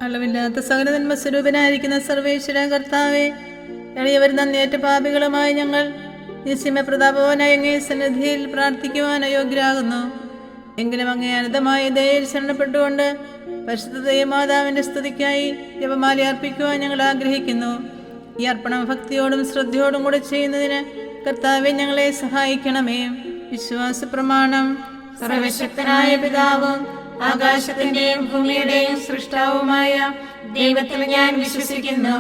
അളവില്ലാത്ത സകല നന്മസ്വരൂപനായിരിക്കുന്ന സർവേശ്വര കർത്താവെ, എളിയവർ നന്ദിയേറ്റ പാപികളുമായി ഞങ്ങൾ നിസ്യമ പ്രതാപവാനായ അങ്ങേ സന്നിധിയിൽ പ്രാർത്ഥിക്കുവാൻ അയോഗ്യരാകുന്നു. എങ്കിലും അങ്ങേ അനന്തമായ ദയയിൽ ശരണപ്പെട്ടുകൊണ്ട് പരിശുദ്ധ ദൈവമാതാവിന്റെ സ്തുതിക്കായി ജപമാല അർപ്പിക്കുവാൻ ഞങ്ങൾ ആഗ്രഹിക്കുന്നു. ഈ അർപ്പണം ഭക്തിയോടും ശ്രദ്ധയോടും കൂടെ ചെയ്യുന്നതിന് കർത്താവെ ഞങ്ങളെ സഹായിക്കണമേ. വിശ്വാസ പ്രമാണം. സർവശക്തനായ പിതാവും ആകാശത്തിന്റെയും ഭൂമിയുടെയും സൃഷ്ടാവുമായ ദൈവത്തിൽ ഞാൻ വിശ്വസിക്കുന്നു.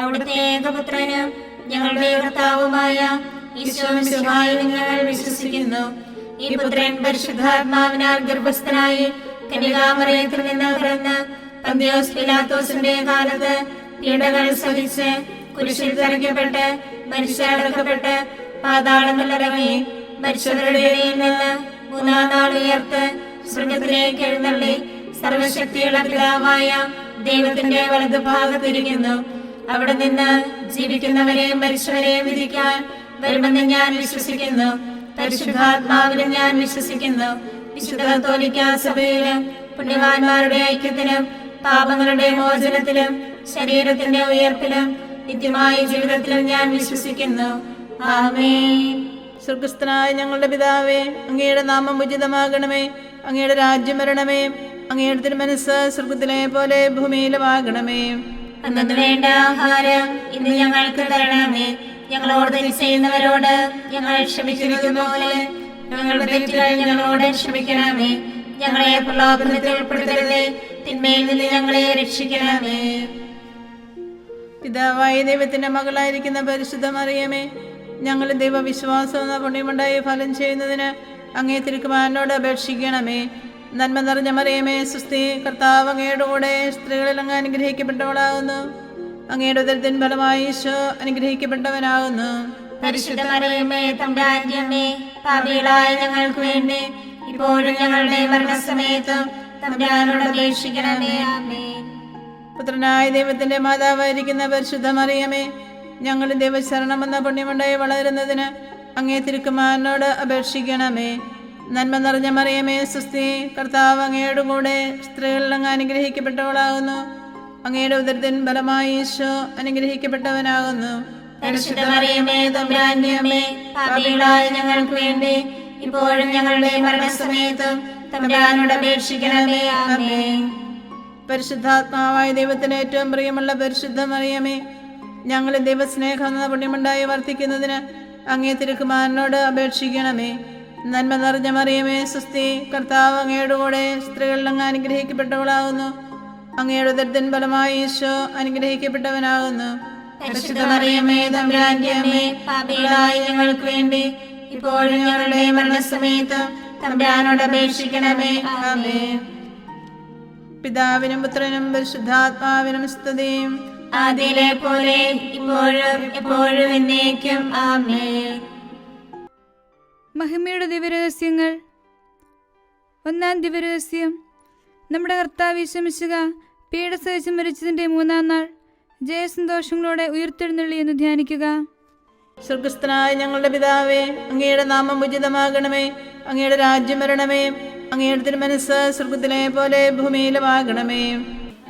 അവിടുത്തെ ഏകപുത്രനും ഞങ്ങളുടെ കർത്താവുമായ ഈശോമിശിഹായിൽ ഞങ്ങൾ വിശ്വസിക്കുന്നു. ഈ പുത്രൻ പരിശുദ്ധാത്മാവിനാൽ ഗർഭസ്ഥനായി കന്യകാമറിയത്തിൽ നിന്ന് പിറന്ന് പന്തിയോസ് പിലാത്തോസിന്റെ കാലത്ത് പീഡകൾ സഹിച്ച് കുരിശിൽ തറയ്ക്കപ്പെട്ട് മരിച്ചടക്കപ്പെട്ട് പാതാളങ്ങളിലിറങ്ങി മരിച്ചവരുടെ ഇടയിൽ നിന്ന് മൂന്നാം നാൾ ഉയർത്ത് സ്വർഗ്ഗത്തിലേക്ക് എഴുന്നള്ളി സർവശക്തിയുള്ള പിതാവായ ദൈവത്തിന്റെ വലതുഭാഗത്തിരിക്കുന്നു. അവിടെ നിന്ന് ജീവിക്കുന്നവരെയും മരിച്ചവരെയും വിധിക്കാൻ വരുമെന്ന് ഞാൻ വിശ്വസിക്കുന്നു. പരിശുദ്ധാത്മാവിലും ഞാൻ വിശ്വസിക്കുന്നു. വിശുദ്ധ കത്തോലിക്കാ സഭയിലും പുണ്യവാന്മാരുടെ ഐക്യത്തിലും പാപങ്ങളുടെ മോചനത്തിലും ശരീരത്തിന്റെ ഉയർപ്പിലും നിത്യമായ ജീവിതത്തിലും ഞാൻ വിശ്വസിക്കുന്നു. ആമേൻ. സ്വർഗസ്ഥനായ ഞങ്ങളുടെ പിതാവേ, അങ്ങയുടെ നാമം ഉചിതമാകണമേ. അങ്ങയുടെ രാജ്യം വരണമേ. അങ്ങയുടെ തിരുമനസ്സ് സ്വർഗത്തിലെ പോലെ ഭൂമിയിലുമാകണമേ. അന്നു വേണ്ട ആഹാരം ഇന്ന് ഞങ്ങൾക്ക് തരണമേ. ഞങ്ങളോട് തെറ്റ് ചെയ്യുന്നവരോട് ഞങ്ങൾ ക്ഷമിച്ചിരിക്കുന്ന പോലെ ഞങ്ങളുടെ തെറ്റുകൾ ഞങ്ങളോട് ക്ഷമിക്കണമേ. ഞങ്ങളെ പ്രലോഭനത്തിൽ ഉൾപ്പെടുത്തരുതേ, തിന്മയിൽ നിന്ന് ഞങ്ങളെ രക്ഷിക്കണമേ. പിതാവായ ദൈവത്തിന്റെ മകളായിരിക്കുന്ന പരിശുദ്ധ മറിയമേ, ഞങ്ങളുടെ ദൈവവിശ്വാസം എന്ന പുണ്യമുണ്ടായി ഫലം ചെയ്യുന്നതിന് അങ്ങേ തിരുക്കുമാരനോട് അപേക്ഷിക്കണമേ. നന്മ നിറഞ്ഞ മറിയമേ, സുസ്ഥി, കർത്താവ് അങ്ങയുടെ കൂടെ സ്ത്രീകളിൽ അങ്ങ് അനുഗ്രഹിക്കപ്പെട്ടവളാകുന്നു. അങ്ങയുടെ ഉദരത്തിൻ ഫലമായി ഈശോ അനുഗ്രഹിക്കപ്പെട്ടവനാകുന്നു. പരിശുദ്ധ മറിയമേ, തമ്പുരാന്റെ അമ്മേ, പാപികളായ ഞങ്ങൾക്ക് വേണ്ടി ഇപ്പോഴും ഞങ്ങളുടെ മരണസമയത്തും തമ്പുരാനോട് അപേക്ഷിക്കണമേ. ആമേൻ. പുത്രനായ ദൈവത്തിന്റെ മാതാവായിരിക്കുന്ന പരിശുദ്ധ മറിയമേ, ഞങ്ങളുടെ ദൈവശരണമെന്ന പുണ്യമുണ്ടായി വളരുന്നതിന് അങ്ങേ തിരുക്കുമാരനോട് അപേക്ഷിക്കണമേ. നന്മ നിറഞ്ഞ മറിയമേ, സുസ്ഥി, കർത്താവ് അങ്ങയുടെ കൂടെ സ്ത്രീകളിൽ അങ്ങ് അനുഗ്രഹിക്കപ്പെട്ടവളാകുന്നു. അങ്ങയുടെ ഉദരത്തിൻ ഫലമായി ഈശോ അനുഗ്രഹിക്കപ്പെട്ടവനാകുന്നു. പരിശുദ്ധ മറിയമേ, തമ്പുരാന്റെ അമ്മേ, പാപികളായ ഞങ്ങൾക്ക് വേണ്ടി ഇപ്പോഴും ഞങ്ങളുടെ മരണസമയത്തും തമ്പുരാനോട് അപേക്ഷിക്കണമേ. ആമേൻ. പരിശുദ്ധാത്മാവായ ദൈവത്തിന് ഏറ്റവും പ്രിയമുള്ള പരിശുദ്ധ മറിയമേ, ഞങ്ങളുടെ ദൈവസ്നേഹം എന്ന പുണ്യമുണ്ടായി വർദ്ധിക്കുന്നതിന് അങ്ങേ തിരുക്കുമാരനോട് അപേക്ഷിക്കണമേ. നന്മ നിറഞ്ഞ മറിയമേ, സുസ്ഥി, കർത്താവ് അങ്ങയുടെ കൂടെ സ്ത്രീകളിൽ അങ്ങ് അനുഗ്രഹിക്കപ്പെട്ടവളാകുന്നു. അങ്ങയുടെ ഉദരത്തിൻ ഫലമായി ഈശോ അനുഗ്രഹിക്കപ്പെട്ടവനാകുന്നു. പരിശുദ്ധ മറിയമേ, തമ്പുരാന്റെ അമ്മേ, പാപികളായ ഞങ്ങൾക്ക് വേണ്ടി ഇപ്പോഴും ഞങ്ങളുടെ മരണസമയത്തും തമ്പുരാനോട് അപേക്ഷിക്കണമേ. ആമേൻ. പിതാവിനും പുത്രനും പരിശുദ്ധാത്മാവിനും സ്തുതിയും ആദിയിലെ പോലെ ഇപ്പോഴും എപ്പോഴും എന്നേക്കും. ആമേൻ. മഹിമയുടെ ദിവ്യരഹസ്യങ്ങൾ. ഒന്നാം ദിവ്യരഹസ്യം. നമ്മുടെ കർത്താവ് ഈശോമിശിഹ പീഡ സഹിച്ച് മരിച്ചതിൻ്റെ മൂന്നാം നാൾ ജയസന്തോഷങ്ങളോടെ ഉയർത്തെഴുന്നള്ളി എന്ന് ധ്യാനിക്കുക. സ്വർഗസ്ഥനായ ഞങ്ങളുടെ പിതാവേ, അങ്ങയുടെ നാമം ഉചിതമാകണമേ. അങ്ങയുടെ രാജ്യം വരണമേ. അങ്ങയുടെ തിരുമനസ്സ് സ്വർഗത്തിലെ പോലെ ഭൂമിയിലുമാകണമേ.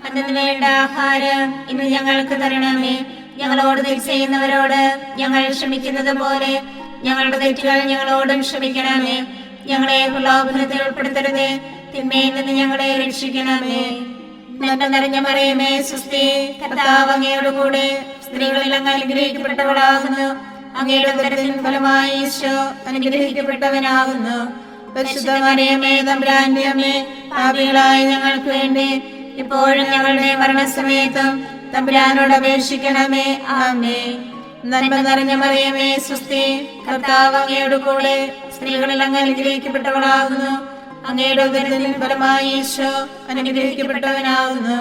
അന്നു വേണ്ട ആഹാരം ഇന്ന് ഞങ്ങൾക്ക് തരണമേ. ഞങ്ങളോട് തെറ്റ് ചെയ്യുന്നവരോട് ഞങ്ങൾ ക്ഷമിക്കുന്നത് പോലെ ഞങ്ങളുടെ തെറ്റുകൾ ഞങ്ങളോടും ക്ഷമിക്കണമേ. ഞങ്ങളെ പ്രലോഭനത്തിൽ ഉൾപ്പെടുത്തരുതേ, തിന്മയിൽ നിന്ന് ഞങ്ങളെ രക്ഷിക്കണമേ. നന്മ നിറഞ്ഞ മറിയമേ, സുസ്ഥി, കർത്താവ് അങ്ങയുടെ കൂടെ സ്ത്രീകളിൽ അങ്ങ് അനുഗ്രഹിക്കപ്പെട്ടവളാകുന്നു. അങ്ങയുടെ ഉദരത്തിൻ ഫലമായി ഈശോ അനുഗ്രഹിക്കപ്പെട്ടവനാകുന്നു. പരിശുദ്ധ മറിയമേ, തമ്പുരാന്റെ അമ്മേ, പാപികളായ ഞങ്ങൾക്ക് വേണ്ടി ഇപ്പോഴും ഞങ്ങളുടെ മരണസമയത്തും തമ്പുരാനോട് അപേക്ഷിക്കണമേ. ആമേൻ. നന്മ നിറഞ്ഞ മറിയമേ, സുസ്ഥി, കർത്താവ് അങ്ങയുടെ കൂടെ സ്ത്രീകളിൽ അങ്ങ് അനുഗ്രഹിക്കപ്പെട്ടവളാകുന്നു. അങ്ങയുടെ ഉദരത്തിൻ ഫലമായി ഈശോ അനുഗ്രഹിക്കപ്പെട്ടവനാകുന്നു.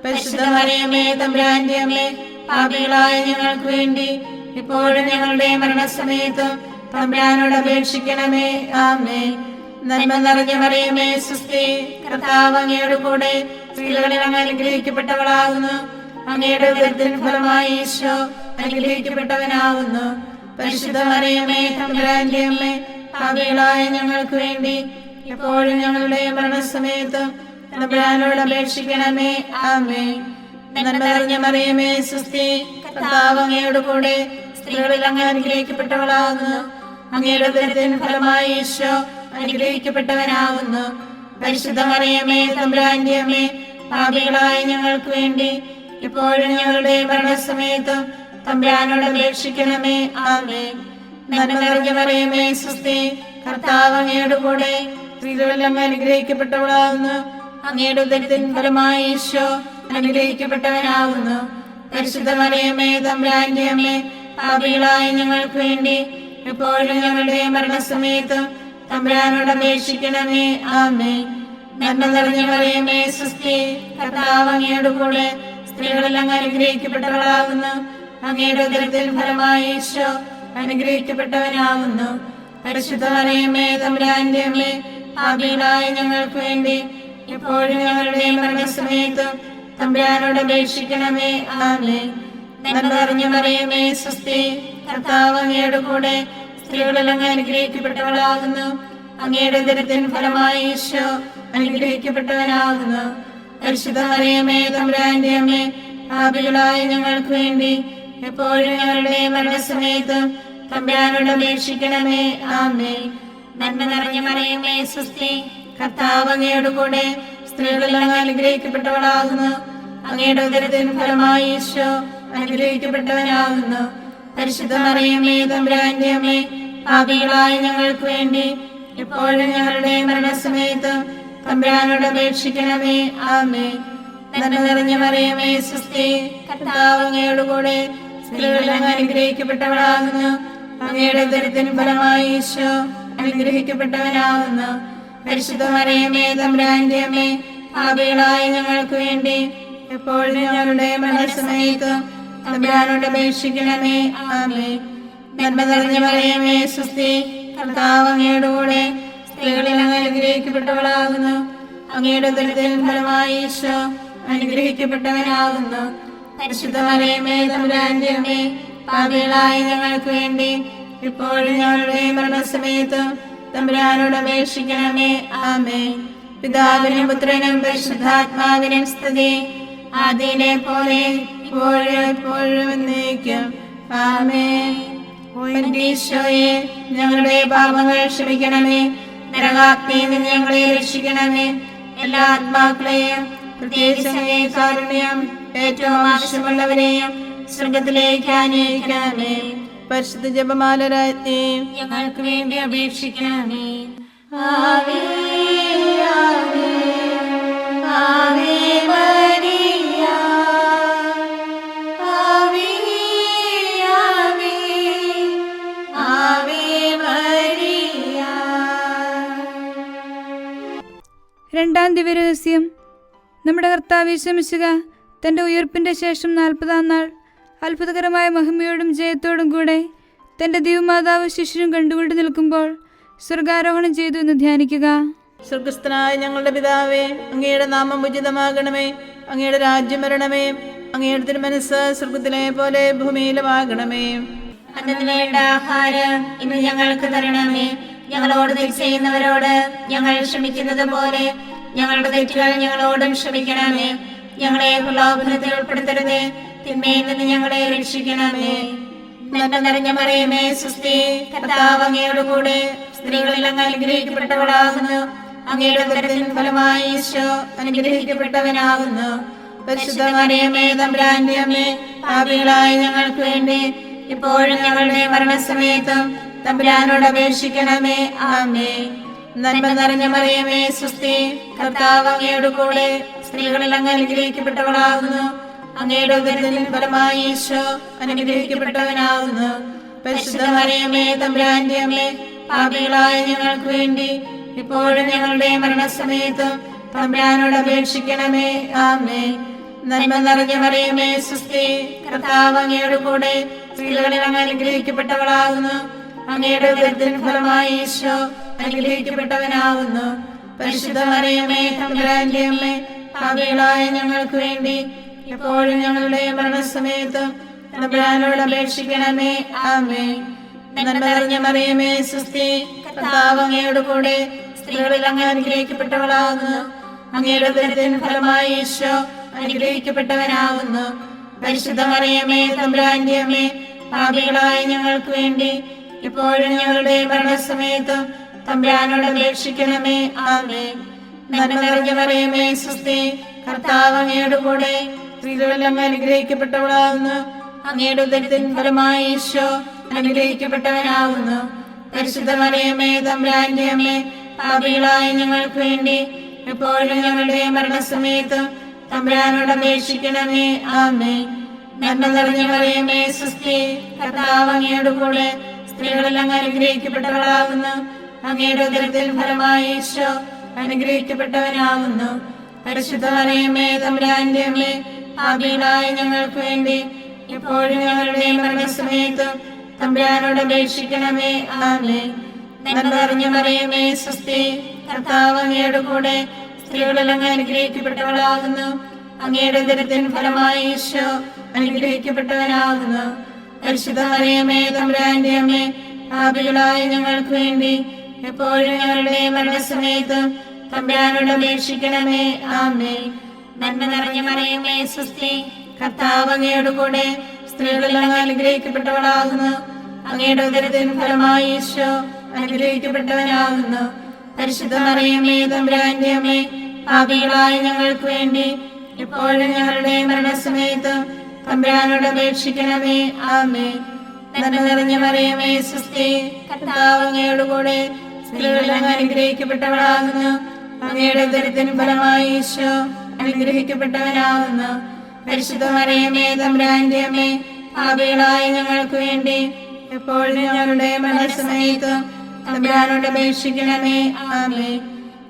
പരിശുദ്ധ മറിയമേ, തമ്പുരാന്റെ അമ്മേ, പാപികളായ ഞങ്ങൾക്ക് വേണ്ടി ഇപ്പോഴും ഞങ്ങളുടെ മരണസമയത്തും തമ്പുരാനോട് അപേക്ഷിക്കണമേ. ആമേൻ. നന്മ നിറഞ്ഞ മറിയമേ, സുസ്ഥി, കർത്താവ് അങ്ങയുടെ കൂടെ സ്ത്രീകളിൽ അങ്ങ് അനുഗ്രഹിക്കപ്പെട്ടവളാകുന്നു. അങ്ങയുടെ ഉദരത്തിൻ ഫലമായി ഈശോ അനുഗ്രഹിക്കപ്പെട്ടവനാകുന്നു. പരിശുദ്ധ മറിയമേ, തമ്പുരാന്റെ അമ്മേ, പാപികളായ ഞങ്ങൾക്ക് വേണ്ടി ഇപ്പോഴും ഞങ്ങളുടെ മരണസമയത്തും തമ്പുരാനോട് അപേക്ഷിക്കണമേ. ആമേൻ. നന്മ നിറഞ്ഞ മറിയമേ സുസ്തി, കർത്താവ് അങ്ങയോട് കൂടെ സ്ത്രീകളിൽ അങ്ങ് അനുഗ്രഹിക്കപ്പെട്ടവളാകുന്നു. അങ്ങയുടെ ഉദരത്തിൻ ഫലമായി ഈശോ അനുഗ്രഹിക്കപ്പെട്ടവനാകുന്നു. പരിശുദ്ധ മറിയമേ തമ്പുരാന്റെ അമ്മേ, പാപികളായ ഞങ്ങൾക്ക് വേണ്ടി ഇപ്പോഴും ഞങ്ങളുടെ മരണസമയത്തും തമ്പുരാനോട് അപേക്ഷിക്കണമേ. ആമേൻ. നന്മ നിറഞ്ഞ മറിയമേ സുസ്തി, കർത്താവ് അങ്ങയോട് കൂടെ സ്ത്രീകളിൽ അങ്ങ് അനുഗ്രഹിക്കപ്പെട്ടവളാകുന്നു. അങ്ങയുടെ ഉദരത്തിൻ ഫലമായി ഈശോ അനുഗ്രഹിക്കപ്പെട്ടവനാകുന്നു. പരിശുദ്ധ മറിയമേ തമ്പുരാന്റെ അമ്മേ, പാപികളായ ഞങ്ങൾക്ക് വേണ്ടി എപ്പോഴും ഞങ്ങളുടെ മരണസമയത്തും തമ്പുരാനോട് അപേക്ഷിക്കണമേ. ആമേൻ. നന്മ നിറഞ്ഞ മറിയമേ സുസ്തി, കർത്താവ് അങ്ങയോട് കൂടെ സ്ത്രീകളിൽ അങ്ങ് അനുഗ്രഹിക്കപ്പെട്ടവളാകുന്നു. അങ്ങയുടെ ഉദരത്തിൻ ഫലമായി ഈശോ അനുഗ്രഹിക്കപ്പെട്ടവനാകുന്നു. പരിശുദ്ധ മറിയമേ തമ്പുരാന്റെ അമ്മേ, പാപികളായ ഞങ്ങൾക്ക് വേണ്ടി എപ്പോഴും ഞങ്ങളുടെ മരണസമയത്തും തമ്പുരാനോട് അപേക്ഷിക്കണമേ. ആമേൻ. നന്മ നിറഞ്ഞ മറിയമേ സുസ്തി, കർത്താവ് അങ്ങയോട് കൂടെ സ്ത്രീകളിൽ അങ്ങ് അനുഗ്രഹിക്കപ്പെട്ടവളാകുന്നു. അങ്ങയുടെ ഉദരത്തിൻ ഫലമായി ഈശോ അനുഗ്രഹിക്കപ്പെട്ടവനാകുന്നു. പരിശുദ്ധ മറിയമേ തമ്പുരാന്റെ അമ്മേ, പാപികളായ ഞങ്ങൾക്ക് വേണ്ടി എപ്പോഴും ഞങ്ങളുടെ മരണസമയത്തും തമ്പുരാനോട് അപേക്ഷിക്കണമേ. ആമേൻ. നന്മ നിറഞ്ഞ മറിയമേ സുസ്തി, കർത്താവ് അങ്ങയോട് കൂടെ സ്ത്രീകളിൽ അങ്ങ് അനുഗ്രഹിക്കപ്പെട്ടവളാകുന്നു. അങ്ങയുടെ ഉദരത്തിൻ ഫലമായി ഈശോ അനുഗ്രഹിക്കപ്പെട്ടവനാകുന്നു. പരിശുദ്ധ മറിയമേ തമ്പുരാന്റെ അമ്മേ, പാപികളായ ഞങ്ങൾക്ക് വേണ്ടി എപ്പോഴും ഞങ്ങളുടെ മരണസമയത്തും തമ്പുരാനോട് അപേക്ഷിക്കണമേ. ആമേൻ. നന്മ നിറഞ്ഞ മറിയമേ സുസ്തി, കർത്താവ് അങ്ങയോട് കൂടെ സ്ത്രീകളിൽ അങ്ങ് അനുഗ്രഹിക്കപ്പെട്ടവളാകുന്നു. അങ്ങയുടെ ഉദരത്തിൻ ഫലമായി ഈശോ അനുഗ്രഹിക്കപ്പെട്ടവനാകുന്നു. പരിശുദ്ധ മറിയമേ തമ്പുരാന്റെ അമ്മേ, പാപികളായ ഞങ്ങൾക്ക് വേണ്ടി എപ്പോഴും ഞങ്ങളുടെ മരണസമയത്തും തമ്പുരാനോട് അപേക്ഷിക്കണമേ. ആമേൻ. നന്മ നിറഞ്ഞ മറിയമേ സുസ്തി, കർത്താവ് അങ്ങയോട് കൂടെ സ്ത്രീകളിൽ അങ്ങ് അനുഗ്രഹിക്കപ്പെട്ടവളാകുന്നു. അങ്ങയുടെ ഉദരത്തിൻ ഫലമായി ഈശോ അനുഗ്രഹിക്കപ്പെട്ടവനാകുന്നു. പരിശുദ്ധ മറിയമേ തമ്പുരാന്റെ അമ്മേ, പാപികളായ ഞങ്ങൾക്ക് വേണ്ടി ഇപ്പോഴും ഞങ്ങളുടെ മരണസമയത്തും തമ്പുരാനോട് അപേക്ഷിക്കണമേ. ആമേൻ. പിതാവിനും പുത്രനും പരിശുദ്ധാത്മാവിനും സ്തുതി, ആദിയിലെ പോലെ ഇപ്പോഴും എപ്പോഴും എന്നേക്കും. ആമേൻ. ഈശോയെ, ഞങ്ങളുടെ പാപങ്ങൾ ക്ഷമിക്കണമേ. നരകാഗ്നിയിൽ നിന്ന് ഞങ്ങളെ രക്ഷിക്കണമേ. എല്ലാ ആത്മാക്കളെയും പ്രത്യേകിച്ച് കാരുണ്യം ഏറ്റവും ആവശ്യമുള്ളവരെയും സ്വർഗത്തിലേക്ക് ആനയിക്കണമേ. പരിശുദ്ധ ജപമാല രാജ്ഞി, ഞങ്ങൾക്ക് വേണ്ടി അപേക്ഷിക്കണമേ. ആവേ ആവേ ആവേ മരിയ, ആവേ ആവേ ആവേ മരിയ. രണ്ടാം ദിവ്യരഹസ്യം. നമ്മുടെ കർത്താവ് യേശു മിശിഹ തൻ്റെ ഉയർപ്പിൻ്റെ ശേഷം 40-ാം നാൾ അത്ഭുതകരമായ മഹിമയോടും ജയത്തോടും കൂടെ തൻ്റെ ദിവ്യമാതാവ് ശിശുവും കണ്ടുകൊണ്ട് നിൽക്കുമ്പോൾ സ്വർഗാരോഹണം ചെയ്തു എന്ന് ധ്യാനിക്കുക. സ്വർഗസ്ഥനായ ഞങ്ങളുടെ പിതാവേ, അങ്ങയുടെ നാമം ഉചിതമാകണമേ. അങ്ങയുടെ രാജ്യം വരണമേ. അങ്ങയുടെ തിരുമനസ്സ് സ്വർഗത്തിലെ പോലെ ഭൂമിയിലുമാകണമേ. അന്നത്തിന് വേണ്ട ആഹാരം ഇന്ന് ഞങ്ങൾക്ക് തരണമേ. ഞങ്ങളോട് തെറ്റ് ചെയ്യുന്നവരോട് ഞങ്ങൾ ക്ഷമിക്കുന്നത് പോലെ ഞങ്ങളുടെ തെറ്റുകൾ ഞങ്ങളോടും ക്ഷമിക്കണമേ. ഞങ്ങളെ പ്രലോഭനത്തിൽ ഉൾപ്പെടുത്തരുതേ, തിന്മയിൽ നിന്ന് ഞങ്ങളെ രക്ഷിക്കണമേ. നന്മ നിറഞ്ഞ മറിയമേ സുസ്തി, കർത്താവ് അങ്ങയോട് കൂടെ സ്ത്രീകളിൽ അങ്ങ് അനുഗ്രഹിക്കപ്പെട്ടവളാകുന്നു. അങ്ങയുടെ ഉദരത്തിൻ ഫലമായി ഈശോ അനുഗ്രഹിക്കപ്പെട്ടവനാകുന്നു. പരിശുദ്ധ മറിയമേ തമ്പുരാന്റെ അമ്മേ, പാപികളായ ഞങ്ങൾക്ക് വേണ്ടി ഇപ്പോഴും ഞങ്ങളുടെ മരണസമയത്തും തമ്പുരാനോട് അപേക്ഷിക്കണമേ. ആമേൻ. നന്മ നിറഞ്ഞ മറിയമേ സുസ്തി, കർത്താവ് അങ്ങയോട് കൂടെ സ്ത്രീകളിൽ അങ്ങ് അനുഗ്രഹിക്കപ്പെട്ടവളാകുന്നു. അങ്ങയുടെ ഉദരത്തിൻ ഫലമായി ഈശോ അനുഗ്രഹിക്കപ്പെട്ടവനാകുന്നു. പരിശുദ്ധ മറിയമേ തമ്പുരാന്റെ അമ്മേ, പാപികളായ ഞങ്ങൾക്ക് വേണ്ടി ഇപ്പോഴും ഞങ്ങളുടെ മരണസമയത്തും തമ്പുരാനോട് അപേക്ഷിക്കണമേ. ആമേൻ. നന്മ നിറഞ്ഞ മറിയമേ സുസ്തി, കർത്താവ് അങ്ങയോട് കൂടെ സ്ത്രീകളിൽ അങ്ങ് അനുഗ്രഹിക്കപ്പെട്ടവളാകുന്നു. അങ്ങയുടെ ഉദരത്തിൻ ഫലമായി ഈശോ അനുഗ്രഹിക്കപ്പെട്ടവനാകുന്നു. പരിശുദ്ധ മറിയമേ തമ്പുരാന്റെ അമ്മേ, പാപികളായ ഞങ്ങൾക്ക് വേണ്ടി ഇപ്പോഴും ഞങ്ങളുടെ മരണസമയത്തും തമ്പുരാനോട് അപേക്ഷിക്കണമേ. ആമേൻ. നന്മ നിറഞ്ഞ മറിയമേ സുസ്തി, കർത്താവ് അങ്ങയോട് കൂടെ സ്ത്രീകളിൽ അങ്ങ് അനുഗ്രഹിക്കപ്പെട്ടവളാകുന്നു. അങ്ങയുടെ ഉദരത്തിൻ ഫലമായി ഈശോ അനുഗ്രഹിക്കപ്പെട്ടവനാകുന്നു. പരിശുദ്ധ മറിയമേ, തമ്പുരാന്റെ അമ്മേ, പാപികളായ ഞങ്ങൾക്ക് വേണ്ടി ഇപ്പോഴും ഞങ്ങളുടെ മരണസമയത്തും തമ്പുരാനോട് അപേക്ഷിക്കണമേ. ആമേൻ. നന്മ നിറഞ്ഞ മറിയമേ, സ്വസ്തി, കർത്താവ് അങ്ങയുടെ കൂടെ, സ്ത്രീകളിൽ അങ്ങ് അനുഗ്രഹിക്കപ്പെട്ടവളാകുന്നു. അങ്ങയുടെ ഉദരത്തിൻ ഫലമായി ഈശോ അനുഗ്രഹിക്കപ്പെട്ടവനാകുന്നു. പരിശുദ്ധ മറിയമേ, തമ്പുരാന്റെ അമ്മേ, പാപികളായ ഞങ്ങൾക്ക് വേണ്ടി എപ്പോഴും ഞങ്ങളുടെ മരണസമയത്തും തമ്പുരാനോട് അപേക്ഷിക്കണമേ. ആമേൻ. നന്മ നിറഞ്ഞ മറിയമേ, സ്വസ്തി, കർത്താവ് അങ്ങയുടെ കൂടെ, സ്ത്രീകളിൽ അങ്ങ് അനുഗ്രഹിക്കപ്പെട്ടവളാകുന്നു. അങ്ങയുടെ ഉദരത്തിൻ ഫലമായി ഈശോ അനുഗ്രഹിക്കപ്പെട്ടവനാകുന്നു. പരിശുദ്ധ മറിയമേ, തമ്പുരാന്റെ അമ്മേ, പാപികളായ ഞങ്ങൾക്ക് വേണ്ടി ഇപ്പോഴും ഞങ്ങളുടെ മരണസമയത്തും തമ്പുരാനോട് അപേക്ഷിക്കണമേ. ആമേൻ. നന്മ നിറഞ്ഞ മറിയമേ, സ്വസ്തി, കർത്താവ് അങ്ങയുടെ കൂടെ, സ്ത്രീകളിൽ അങ്ങ് അനുഗ്രഹിക്കപ്പെട്ടവളാകുന്നു. അങ്ങയുടെ ഉദരത്തിൻ ഫലമായി ഈശോ അനുഗ്രഹിക്കപ്പെട്ടവനാകുന്നു. പരിശുദ്ധ മറിയമേ, തമ്പുരാന്റെ അമ്മേ, പാപികളായ ഞങ്ങൾക്ക് വേണ്ടി എപ്പോഴും ഞങ്ങളുടെ മരണസമയത്തും തമ്പുരാനോട് അപേക്ഷിക്കണമേ. ആമേൻ. നന്മ നിറഞ്ഞ മറിയമേ, സ്വസ്തി, കർത്താവ് അങ്ങയുടെ കൂടെ, സ്ത്രീകളിൽ അങ്ങ് അനുഗ്രഹിക്കപ്പെട്ടവളാകുന്നു. അങ്ങയുടെ ഉദരത്തിൻ ഫലമായി ഈശോ അനുഗ്രഹിക്കപ്പെട്ടവനാകുന്നു. പരിശുദ്ധ മറിയമേ, തമ്പുരാന്റെ അമ്മേ, പാപികളായ ഞങ്ങൾക്ക് വേണ്ടി ഇപ്പോഴും ഞങ്ങളുടെ മരണസമയത്തും തമ്പുരാനോട് അപേക്ഷിക്കണമേ. ആമേൻ. നന്മ നിറഞ്ഞ മറിയമേ, സ്വസ്തി, കർത്താവ് അങ്ങയുടെ കൂടെ, സ്ത്രീകളിൽ അങ്ങ് അനുഗ്രഹിക്കപ്പെട്ടവളാകുന്നു. അങ്ങയുടെ ഉദരത്തിൻ ഫലമായി ഈശോ അനുഗ്രഹിക്കപ്പെട്ടവനാകുന്നു. പരിശുദ്ധ മറിയമേ, തമ്പുരാന്റെ അമ്മേ, പാപികളായ ഞങ്ങൾക്ക് വേണ്ടി എപ്പോഴും ഞങ്ങളുടെ മരണസമയത്തും തമ്പുരാനോട് അപേക്ഷിക്കണമേ. ആമേൻ.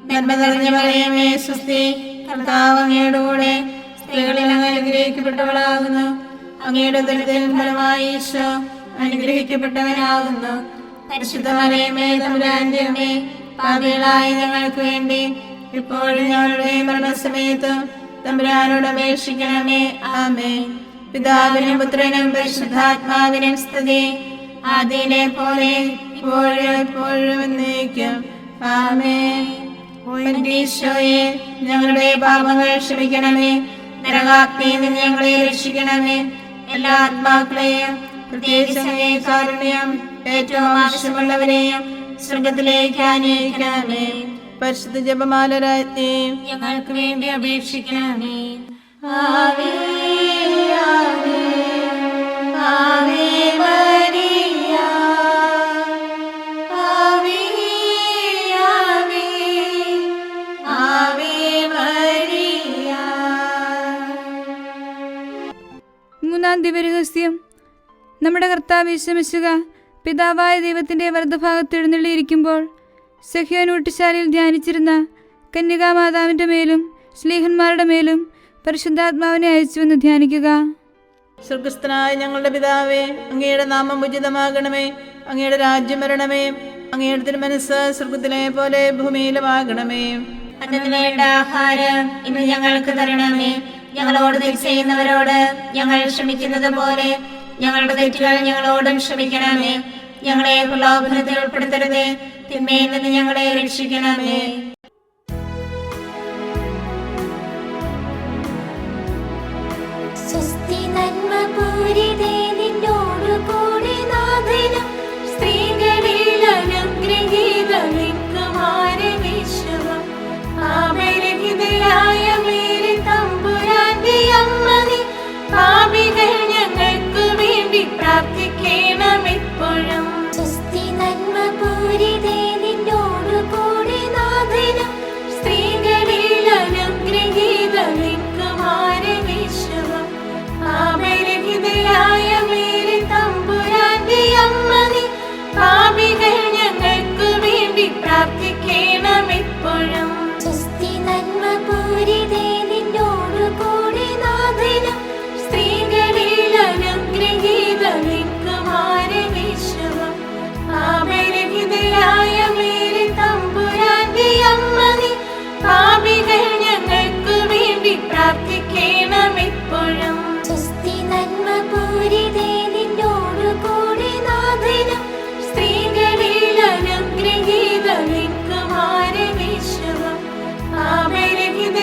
നന്മ നിറഞ്ഞ മറിയമേ, സ്വസ്തി, കർത്താവ് അങ്ങയുടെ കൂടെ, സ്ത്രീകളിൽ അങ്ങ് അനുഗ്രഹിക്കപ്പെട്ടവളാകുന്നു. അങ്ങയുടെ ഉദരത്തിൻ ഫലമായി ഈശോ അനുഗ്രഹിക്കപ്പെട്ടവനാകുന്നു. പരിശുദ്ധ മറിയമേ, തമ്പുരാന്റെ അമ്മേ, പാപികളായ ഞങ്ങൾക്ക് വേണ്ടി ഇപ്പോഴും ഞങ്ങളുടെ മരണസമയത്തും തമ്പുരാനോട് അപേക്ഷിക്കണമേ. ആമേൻ. പിതാവിനും പുത്രനും പരിശുദ്ധാത്മാവിനും സ്തുതി, ആദിയിലെ പോലെ ഇപ്പോഴും എപ്പോഴും എന്നേക്കും. ആമേൻ. ഈശോയെ, ഞങ്ങളുടെ പാപങ്ങൾ ക്ഷമിക്കണമേ. നരകാഗ്നിയിൽ നിന്ന് ഞങ്ങളെ രക്ഷിക്കണമേ. എല്ലാ ആത്മാക്കളെയും, പ്രത്യേകിച്ച് അങ്ങേ കാരുണ്യം ഏറ്റവും ആവശ്യമുള്ളവരെയും സ്വർഗത്തിലേക്ക് ആനയിക്കണമേ. പരിശുദ്ധ ജപമാല രാജ്ഞി, ഞങ്ങൾക്ക് വേണ്ടി അപേക്ഷിക്കണമേ. ആവേ ആവേ ആവേ മരിയ, ആവേ ആവേ ആവേ മരിയ. മൂന്നാം ദിവ്യരഹസ്യം. നമ്മുടെ കർത്താവ് യേശു മിശിഹ പിതാവായ ദൈവത്തിൻ്റെ വലതുഭാഗത്ത് എഴുന്നള്ളിയിരിക്കുമ്പോൾ സഹ്യോൻ ഊട്ടുശാലയിൽ ധ്യാനിച്ചിരുന്ന കന്യകാമാതാവിൻ്റെ മേലും ശ്ലീഹന്മാരുടെ മേലും പരിശുദ്ധാത്മാവിനെ അയച്ചുവെന്ന് ധ്യാനിക്കുക. സ്വർഗസ്ഥനായ ഞങ്ങളുടെ പിതാവേ, അങ്ങയുടെ നാമം ഉചിതമാകണമേ. അങ്ങയുടെ രാജ്യം വരണമേ. അങ്ങയുടെ തിരുമനസ്സ് സ്വർഗത്തിലെ പോലെ ഭൂമിയിലുമാകണമേ. അന്നത്തിന് വേണ്ട ആഹാരം ഇന്ന് ഞങ്ങൾക്ക് തരണമേ. ഞങ്ങളോട് തെറ്റ് ചെയ്യുന്നവരോട് ഞങ്ങൾ ക്ഷമിക്കുന്നത് പോലെ ഞങ്ങളുടെ തെറ്റുകൾ ഞങ്ങളോടും ക്ഷമിക്കണമേ. ഞങ്ങളെ പ്രലോഭനത്തിൽ ഉൾപ്പെടുത്തരുതേ, തിന്മയിൽ നിന്ന് ഞങ്ങളെ രക്ഷിക്കണമേ. സ്വസ്തി നന്മ പൂരിതേ നിന്നോടു കൂടി നാഥനും സ്ത്രീകളിൽ അനുഗ്രഹീതമാരവിശ്വം പാപരഹിതയായ മേരി തമ്പുരാന്റെ അമ്മ നീ പാപികൾ ഞങ്ങൾക്ക് വേണ്ടി പ്രാർത്ഥിക്കണമെപ്പോഴും. സ്വസ്തി നന്മ പൂരിതേ നിന്നോടു കൂടി നാഥനും സ്ത്രീകളിൽ അനുഗ്രഹീതമാരവിശ്വം പാപരഹിതയായ മേരി തമ്പുരാന്റെ അമ്മ നീ പാപികൾ ഞങ്ങൾക്ക് വേണ്ടി പ്രാർത്ഥിക്കണമെപ്പോഴും. സ്വസ്തി നന്മ പൂരിതേ നിന്നോടു കൂടി നാഥനും സ്ത്രീകളിൽ അനുഗ്രഹീതമാരവിശ്വം പാപരഹിതയായ മേരി തമ്പുരാന്റെ അമ്മ നീ പാപികൾ ഞങ്ങൾക്ക് വേണ്ടി പ്രാർത്ഥിക്കണമെപ്പോഴും. സ്വസ്തി നന്മ പൂരിതേ നിന്നോടു കൂടി നാഥനും സ്ത്രീകളിൽ അനുഗ്രഹീതമാരവിശ്വം പാപരഹിതയായ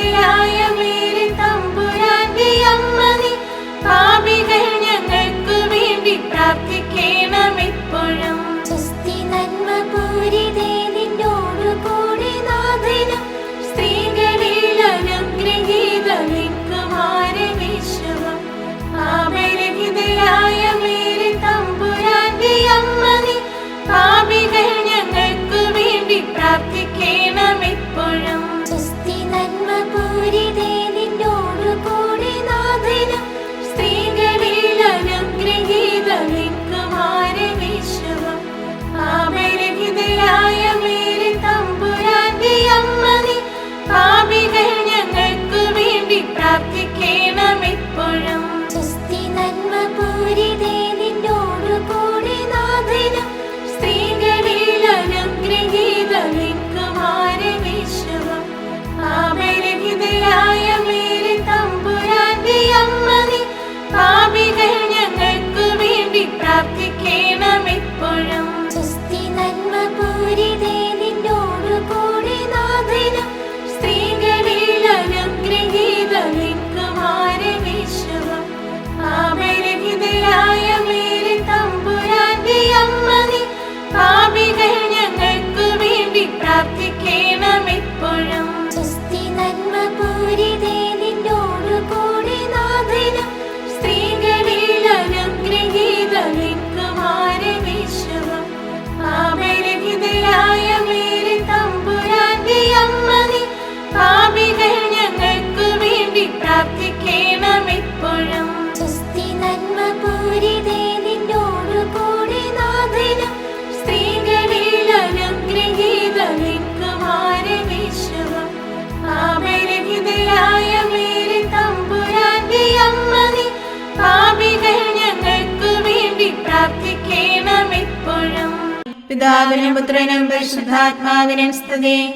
പിതാവിനും പുത്രനും പരിശുദ്ധാത്മാവിനും സ്തുതി.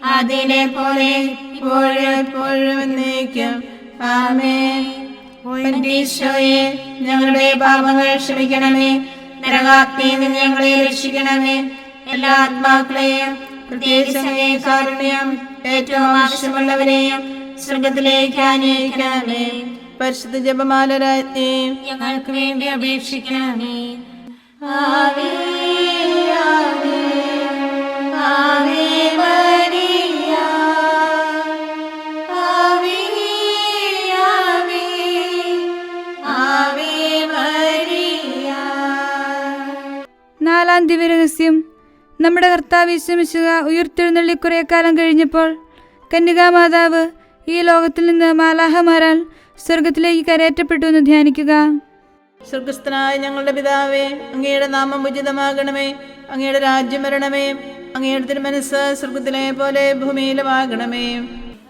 ആദിയിലെ പോലെ ഇപ്പോഴും എപ്പോഴും എന്നേക്കും. ആമേൻ. ഈശോയെ, ഞങ്ങളുടെ പാപങ്ങൾ ക്ഷമിക്കണമേ. നരകാഗ്നിയിൽ നിന്ന് ഞങ്ങളെ രക്ഷിക്കണമേ. എല്ലാ ആത്മാക്കളെയും, പ്രത്യേകിച്ച് അങ്ങേ കാരുണ്യം ഏറ്റവും ആവശ്യമുള്ളവരെയും സ്വർഗത്തിലേക്ക് ആനയിക്കണമേ. പരിശുദ്ധ ജപമാല രാജ്ഞി, ഞങ്ങൾക്ക് വേണ്ടി അപേക്ഷിക്കണമേ. ആവേ ആവേ ആവേ മരിയ, ആവേ ആവേ ആവേ മരിയ. നാലാം ദിവ്യരഹസ്യം. നമ്മുടെ കർത്താവ് യേശു മിശിഹ ഉയിർത്തെഴുന്നള്ളി കുറേ കാലം കഴിഞ്ഞപ്പോൾ കന്യകാമാതാവ് ഈ ലോകത്തിൽ നിന്ന് മാലാഹമാരാൽ സ്വർഗത്തിലേക്ക് കരയേറ്റപ്പെട്ടു എന്ന് ധ്യാനിക്കുക. സ്വർഗസ്ഥനായ ഞങ്ങളുടെ പിതാവേ, അങ്ങയുടെ നാമം ഉചിതമാകണമേ. അങ്ങയുടെ രാജ്യം വരണമേ. അങ്ങയുടെ തിരുമനസ്സ് സ്വർഗത്തിലെ പോലെ ഭൂമിയിലുമാകണമേ.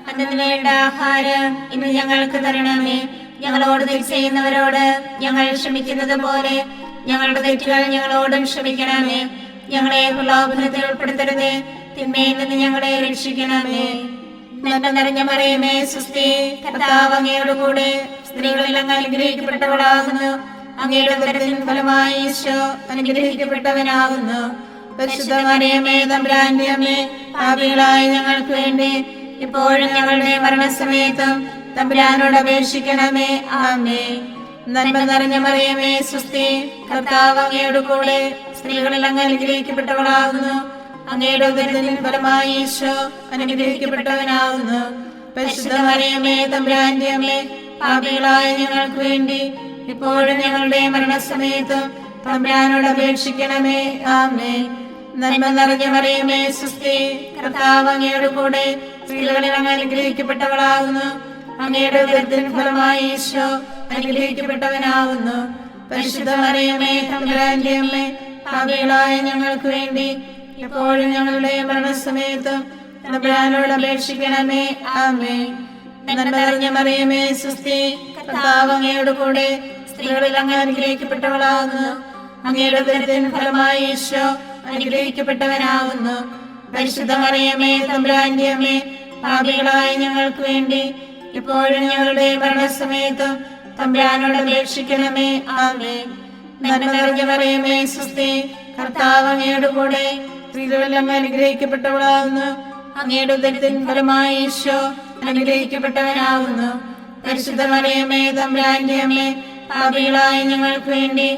അന്നത്തിന് വേണ്ട ആഹാരം ഇന്ന് ഞങ്ങൾക്ക് തരണമേ. ഞങ്ങളോട് തെറ്റ് ചെയ്യുന്നവരോട് ഞങ്ങൾ ക്ഷമിക്കുന്നത് പോലെ ഞങ്ങളുടെ തെറ്റുകൾ ഞങ്ങളോടും ക്ഷമിക്കണമേ. ഞങ്ങളെ പ്രലോഭനത്തിൽ ഉൾപ്പെടുത്തരുതേ, തിന്മയിൽ നിന്ന് ഞങ്ങളെ രക്ഷിക്കണമേ. നന്മ നിറഞ്ഞ മറിയമേ, സ്വസ്തി, കർത്താവ് അങ്ങയോട് കൂടെ സ്ത്രീകളിൽ അങ്ങ് അനുഗ്രഹിക്കപ്പെട്ടവളാകുന്നു. അങ്ങയുടെ ഉദരത്തിൻ ഫലമായി ഈശോ അനുഗ്രഹിക്കപ്പെട്ടവനാകുന്നു. പരിശുദ്ധ മറിയമേ, തമ്പുരാന്റെ അമ്മേ, പാപികളായ ഞങ്ങൾക്ക് വേണ്ടി ഇപ്പോഴും ഞങ്ങളുടെ മരണസമയത്തും തമ്പുരാനോട് അപേക്ഷിക്കണമേ. ആമേൻ. നന്മ നിറഞ്ഞ മറിയമേ, സ്വസ്തി, കർത്താവ് അങ്ങയോട് കൂടെ സ്ത്രീകളിൽ അങ്ങ് അനുഗ്രഹിക്കപ്പെട്ടവളാകുന്നു. അങ്ങയുടെ ഉദരത്തിൻ ഫലമായി ഈശോ അനുഗ്രഹിക്കപ്പെട്ടവനാകുന്നു. പരിശുദ്ധ മറിയമേ, തമ്പുരാന്റെ അമ്മേ, പാപികളായ ഞങ്ങൾക്ക് വേണ്ടി ഇപ്പോഴും ഞങ്ങളുടെ മരണസമയത്തും തമ്പുരാനോട് അപേക്ഷിക്കണമേ. ആമേൻ. നന്മ നിറഞ്ഞ മറിയമേ, സ്വസ്തി, കർത്താവ് അങ്ങയോട് കൂടെ സ്ത്രീകളിൽ അങ്ങ് അനുഗ്രഹിക്കപ്പെട്ടവളാകുന്നു. അങ്ങയുടെ ഉദരത്തിൻ ഫലമായി ഈശോ അനുഗ്രഹിക്കപ്പെട്ടവനാകുന്നു. പരിശുദ്ധ മറിയമേ, തമ്പുരാന്റെ അമ്മേ, പാപികളായ ഞങ്ങൾക്ക് വേണ്ടി ഇപ്പോഴും ഞങ്ങളുടെ മരണസമയത്തും തമ്പുരാനോട് അപേക്ഷിക്കണമേ. ആമേൻ. നന്മ നിറഞ്ഞ മറിയമേ, സ്വസ്തി, കർത്താവ് അങ്ങയോട് കൂടെ സ്ത്രീകളിൽ അങ്ങ് അനുഗ്രഹിക്കപ്പെട്ടവളാകുന്നു. അങ്ങയുടെ ഉദരത്തിൻ ഫലമായി ഈശോ അനുഗ്രഹിക്കപ്പെട്ടവനാകുന്നു. പരിശുദ്ധ മറിയമേ, തമ്പുരാന്റെ അമ്മേ, പാപികളായ ഞങ്ങൾക്ക് വേണ്ടി ഇപ്പോഴും ഞങ്ങളുടെ മരണസമയത്തും തമ്പുരാനോട് അപേക്ഷിക്കണമേ. ആമേൻ. നന്മ നിറഞ്ഞ മറിയമേ, സ്വസ്തി, കർത്താവ് അങ്ങയോട് കൂടെ സ്ത്രീകളിൽ അങ്ങ് അനുഗ്രഹിക്കപ്പെട്ടവളാകുന്നു. അങ്ങയുടെ ഉദരത്തിൻ ഫലമായി ഈശോ അനുഗ്രഹിക്കപ്പെട്ടവനാകുന്നു. പരിശുദ്ധ മറിയമേ, തമ്പുരാന്റെ അമ്മേ, പാപികളായ ഞങ്ങൾക്ക് വേണ്ടി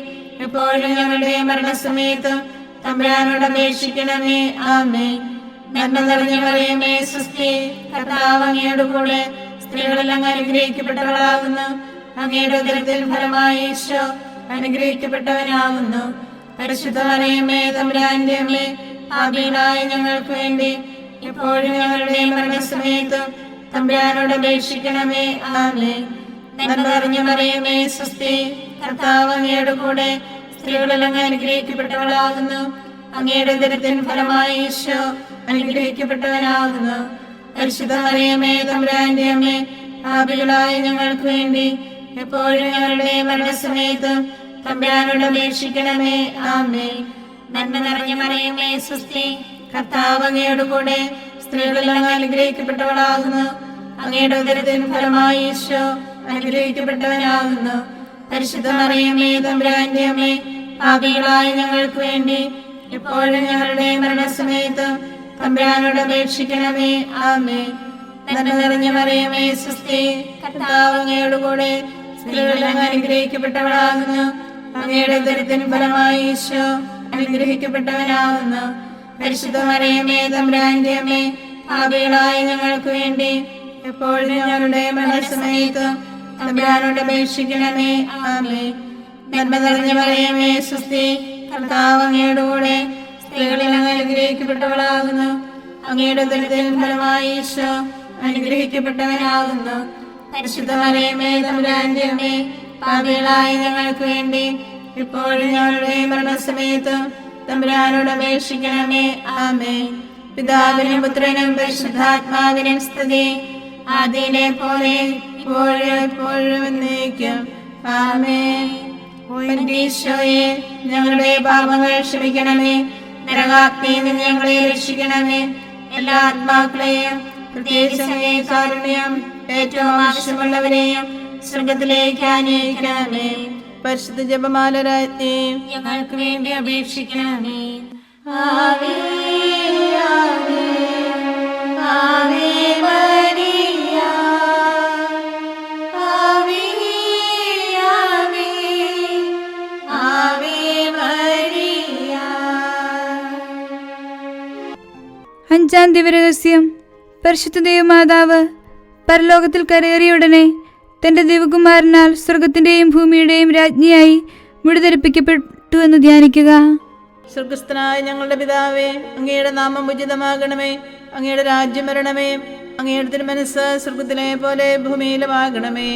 ഇപ്പോഴും ഞങ്ങളുടെ മരണസമയത്തും തമ്പുരാനോട് അപേക്ഷിക്കണമേ. ആമേൻ. നന്മ നിറഞ്ഞ മറിയമേ, സ്വസ്തി, കർത്താവ് അങ്ങയോട് കൂടെ സ്ത്രീകളിൽ അങ്ങ് അനുഗ്രഹിക്കപ്പെട്ടവളാകുന്നു. അങ്ങയുടെ ഉദരത്തിൻ ഫലമായി ഈശോ അനുഗ്രഹിക്കപ്പെട്ടവനാകുന്നു. പരിശുദ്ധ മറിയമേ, തമ്പുരാന്റെ അമ്മേ, പാപികളായ ഞങ്ങൾക്ക് വേണ്ടി ഇപ്പോഴും ഞങ്ങളുടെ മരണസമയത്തും തമ്പുരാനോട് അപേക്ഷിക്കണമേ. ആമേൻ. നന്മ നിറഞ്ഞ മറിയമേ, സ്വസ്തി, കർത്താവ് അങ്ങയോട് കൂടെ സ്ത്രീകളിൽ അങ്ങ് അനുഗ്രഹിക്കപ്പെട്ടവളാകുന്നു. അങ്ങയുടെ ഉദരത്തിൻ ഫലമായി ഈശോ അനുഗ്രഹിക്കപ്പെട്ടവനാകുന്നു. പരിശുദ്ധ മറിയമേ, തമ്പുരാന്റെ അമ്മേ, പാപികളായ ഞങ്ങൾക്ക് വേണ്ടി എപ്പോഴും ഞങ്ങളുടെ മരണസമയത്തും തമ്പുരാനോട് അപേക്ഷിക്കണമേ. ആമേൻ. നന്മ നിറഞ്ഞ മറിയമേ, സ്വസ്തി, കർത്താവ് അങ്ങയോട് കൂടെ സ്ത്രീകളിൽ അങ്ങ് അനുഗ്രഹിക്കപ്പെട്ടവളാകുന്നു. അങ്ങയുടെ ഉദരത്തിൻ ഫലമായി ഈശോ അനുഗ്രഹിക്കപ്പെട്ടവനാകുന്നു. പരിശുദ്ധ മറിയമേ, തമ്പുരാന്റെ അമ്മേ, പാപികളായ ഞങ്ങൾക്ക് വേണ്ടി ഇപ്പോഴും ഞങ്ങളുടെ മരണസമയത്തും തമ്പുരാനോട് അപേക്ഷിക്കണമേ. ആമേൻ. നന്മ നിറഞ്ഞ മറിയമേ, സ്വസ്തി, കർത്താവ് അങ്ങയോട് കൂടെ സ്ത്രീകളിൽ അങ്ങ് അനുഗ്രഹിക്കപ്പെട്ടവളാകുന്നു. അങ്ങയുടെ ഉദരത്തിൻ ഫലമായി ഈശോ അനുഗ്രഹിക്കപ്പെട്ടവനാകുന്നു. പരിശുദ്ധ മറിയമേ, തമ്പുരാന്റെ അമ്മേ, പാപികളായ ഞങ്ങൾക്ക് വേണ്ടി എപ്പോഴും ഞങ്ങളുടെ മരണസമയത്തും തമ്പുരാനോട് അപേക്ഷിക്കണമേ. ആമേൻ. നന്മ നിറഞ്ഞ മറിയമേ, സ്വസ്തി, കർത്താവ് അങ്ങയോട് കൂടെ സ്ത്രീകളിൽ അങ്ങ് അനുഗ്രഹിക്കപ്പെട്ടവളാകുന്നു. അങ്ങയുടെ ഉദരത്തിൻ ഫലമായി ഈശോ അനുഗ്രഹിക്കപ്പെട്ടവനാകുന്നു. പരിശുദ്ധ മറിയമേ, തമ്പുരാന്റെ അമ്മേ, പാപികളായ ഞങ്ങൾക്ക് വേണ്ടി ഇപ്പോഴും ഞങ്ങളുടെ മരണസമയത്തും തമ്പുരാനോട് അപേക്ഷിക്കണമേ. ആമേൻ. പിതാവിനും പുത്രനും പരിശുദ്ധാത്മാവിനും സ്തുതി. ആദിയിലെ പോലെ ഇപ്പോഴും എപ്പോഴും എന്നേക്കും. ആമേൻ. ഈശോയെ, ഞങ്ങളുടെ പാപങ്ങൾ ക്ഷമിക്കണമേ. നരകാഗ്നിയിൽ നിന്ന് ഞങ്ങളെ രക്ഷിക്കണമേ. എല്ലാ ആത്മാക്കളെയും പ്രത്യേകിച്ച് അങ്ങേ കാരുണ്യം ഏറ്റവും ആവശ്യമുള്ളവരെയും സ്വർഗത്തിലേക്ക് ആനയിക്കണമേ. പരിശുദ്ധ ജപമാല രാജ്ഞി ഞങ്ങൾക്ക് വേണ്ടി അപേക്ഷിക്കണമേ. ആവേ ആവേ ആവേ മരിയ ആവേ ആവേ ആവേ മരിയ. അഞ്ചാം ദിവരഹസ്യം. പരിശുദ്ധ ദൈവമാതാവ് പരലോകത്തിൽ കരയേറിയുടനെ തന്റെ ദൈവകുമാരനാൽ സ്വർഗത്തിന്റെയും ഭൂമിയുടെയും രാജ്ഞിയായി മുടിധരിപ്പിക്കപ്പെട്ടു എന്ന് ധ്യാനിക്കുക. സ്വർഗസ്ഥനായ ഞങ്ങളുടെ പിതാവേ, അങ്ങയുടെ നാമം ഉചിതമാകണമേ. അങ്ങയുടെ രാജ്യം വരണമേ. അങ്ങയുടെ തിരുമനസ്സ് സ്വർഗത്തിലെ പോലെ ഭൂമിയിലുമാകണമേ.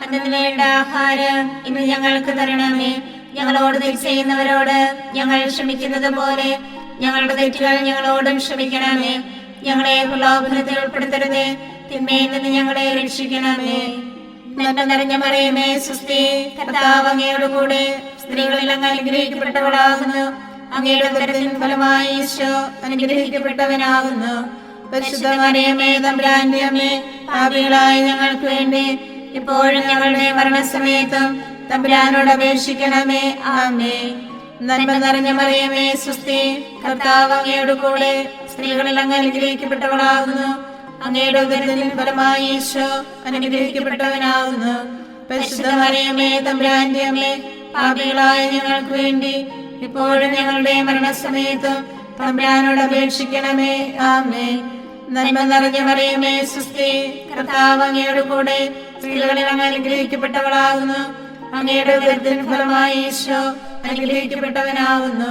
അന്നു വേണ്ട ആഹാരം ഇന്ന് ഞങ്ങൾക്ക് തരണമേ. ഞങ്ങളോട് തെറ്റ് ചെയ്യുന്നവരോട് ഞങ്ങൾ ക്ഷമിക്കുന്നത് പോലെ ഞങ്ങളുടെ തെറ്റുകൾ ഞങ്ങളോടും ക്ഷമിക്കണമേ. ഞങ്ങളെ പ്രലോഭനത്തിൽ ഉൾപ്പെടുത്തരുതേ, തിന്മയിൽ നിന്ന് ഞങ്ങളെ രക്ഷിക്കണമേ. നന്മ നിറഞ്ഞ മറിയമേ, സ്വസ്തി, കർത്താവ് അങ്ങയോട് കൂടെ സ്ത്രീകളിൽ അങ്ങ് അനുഗ്രഹിക്കപ്പെട്ടവളാകുന്നു. അങ്ങയുടെ ഉദരത്തിൻ ഫലമായി ഈശോ അനുഗ്രഹിക്കപ്പെട്ടവനാകുന്നു. പരിശുദ്ധ മറിയമേ, തമ്പുരാന്റെ അമ്മേ, പാപികളായ ഞങ്ങൾക്ക് വേണ്ടി ഇപ്പോഴും ഞങ്ങളുടെ മരണസമയത്തും തമ്പുരാനോട് അപേക്ഷിക്കണമേ. ആമേൻ. നന്മ നിറഞ്ഞ മറിയമേ, സ്വസ്തി, കർത്താവ് അങ്ങയോട് കൂടെ സ്ത്രീകളിൽ അങ്ങ് അനുഗ്രഹിക്കപ്പെട്ടവളാകുന്നു. അങ്ങയുടെ ഉദരത്തിൻ ഫലമായി ഈശോ അനുഗ്രഹിക്കപ്പെട്ടവനാകുന്നു. പരിശുദ്ധ മറിയമേ, തമ്പുരാന്റെ അമ്മേ, പാപികളായ ഞങ്ങൾക്ക് വേണ്ടി ഇപ്പോഴും ഞങ്ങളുടെ മരണസമയത്തും തമ്പുരാനോട് അപേക്ഷിക്കണമേ. ആമേൻ. നന്മ നിറഞ്ഞ മറിയമേ, സ്വസ്തി, കർത്താവ് അങ്ങയോട് കൂടെ സ്ത്രീകളിൽ അങ്ങ് അനുഗ്രഹിക്കപ്പെട്ടവളാകുന്നു. അങ്ങയുടെ ഉദരത്തിൻ ഫലമായി ഈശോ അനുഗ്രഹിക്കപ്പെട്ടവനാകുന്നു.